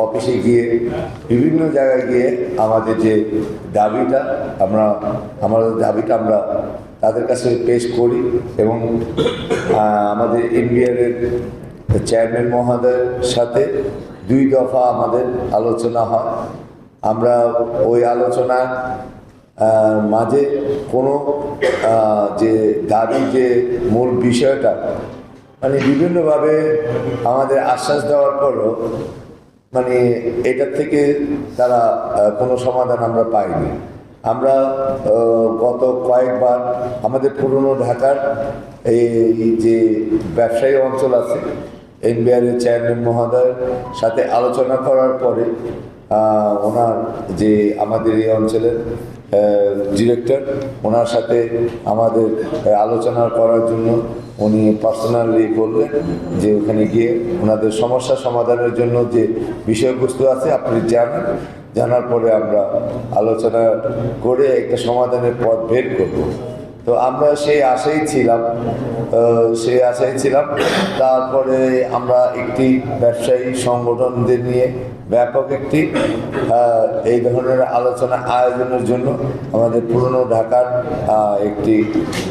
অফিসে গিয়ে বিভিন্ন জায়গায় গিয়ে আমাদের যে দাবিটা আমাদের দাবিটা আমরা তাদের কাছে পেশ করি এবং আমাদের এনবিআরের চেয়ারম্যান মহোদয়ের সাথে 2 দফা আমাদের আলোচনা হয়। আমরা ওই আলোচনার মাঝে কোনো যে দাবি যে মূল বিষয়টা মানে বিভিন্নভাবে আমাদের আশ্বাস দেওয়ার পরও মানে এটার থেকে তারা কোনো সমাধান আমরা পাইনি। আমরা গত কয়েকবার আমাদের পুরনো ঢাকার এই যে ব্যবসায়ী অঞ্চল আছে এনবিআরের চেয়ারম্যান মহোদয়ের সাথে আলোচনা করার পরে ওনার যে আমাদের এই অঞ্চলের ডিরেক্টর ওনার সাথে আমাদের আলোচনা করার জন্য উনি পার্সোনালি বললেন যে ওখানে গিয়ে ওনাদের সমস্যা সমাধানের জন্য যে বিষয়বস্তু আছে আপনি জানার পরে আমরা আলোচনা করে একটা সমাধানের পথ বের করব। তো আমরা সেই আশাই ছিলাম। তারপরে আমরা একটি ব্যবসায়ী সংগঠনদের নিয়ে ব্যাপক একটি এই ধরনের আলোচনা আয়োজনের জন্য আমাদের পুরনো ঢাকার একটি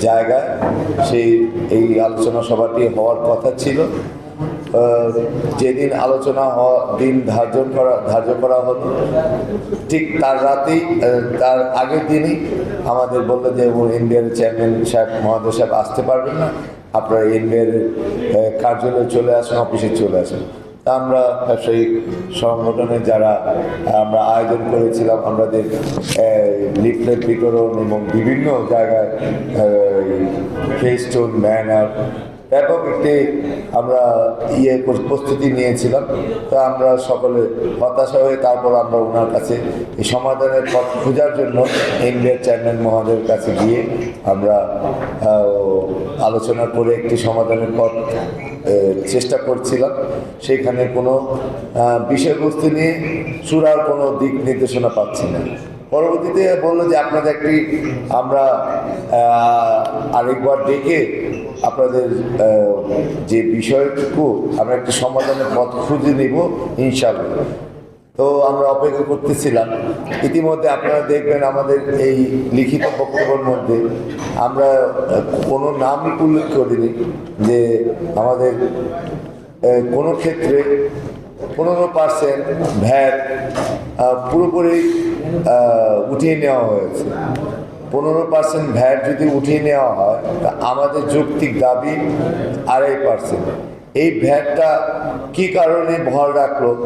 জায়গায় এই আলোচনা সভাটি হওয়ার কথা ছিল। যেদিন আলোচনা দিন ধার্য করা হলো ঠিক তার রাতেই তার আগের দিনই আমাদের বললো যে এনবিআর চেয়ারম্যান সাহেব মহোদয় সাহেব আসতে পারবেন না, আপনারা এনবিআর কার্যালয়ে চলে আসুন, অফিসে চলে আসুন। তা আমরা ব্যবসায়ী সংগঠনে যারা আমরা আয়োজন করেছিলাম আমাদের লিফলেট বিতরণ এবং বিভিন্ন জায়গায় ফেস্টুন ব্যানার ব্যাপক একটি আমরা প্রস্তুতি নিয়েছিলাম। তা আমরা সকলে হতাশা হয়ে তারপর আমরা ওনার কাছে এই সমাধানের পথ খোঁজার জন্য এনবিআর চেয়ারম্যান মহোদয়ের কাছে গিয়ে আমরা আলোচনা করে একটি সমাধানের পথ চেষ্টা করছিলাম। সেখানে কোনো বিষয়বস্তু নিয়ে চূড়ার কোনো দিক নির্দেশনা পাচ্ছি না। পরবর্তীতে বললো যে আপনাদের আমরা আরেকবার ডেকে আপনাদের যে বিষয়টুকু আমরা একটি সমাধানের পথ খুঁজে নিব ইনশাআল্লাহ। তো আমরা অপেক্ষা করতেছিলাম। ইতিমধ্যে আপনারা দেখবেন আমাদের এই লিখিত বক্তব্যের মধ্যে আমরা কোনো নাম উল্লেখ করিনি যে আমাদের কোনো ক্ষেত্রে 15% ভ্যাট পুরোপুরি উঠিয়ে নেওয়া হয়েছে। 15% ভ্যাট যদি উঠিয়ে নেওয়া হয় তা আমাদের যৌক্তিক দাবি 2.5%। এই ভ্যাটটা কী কারণে বহাল রাখলো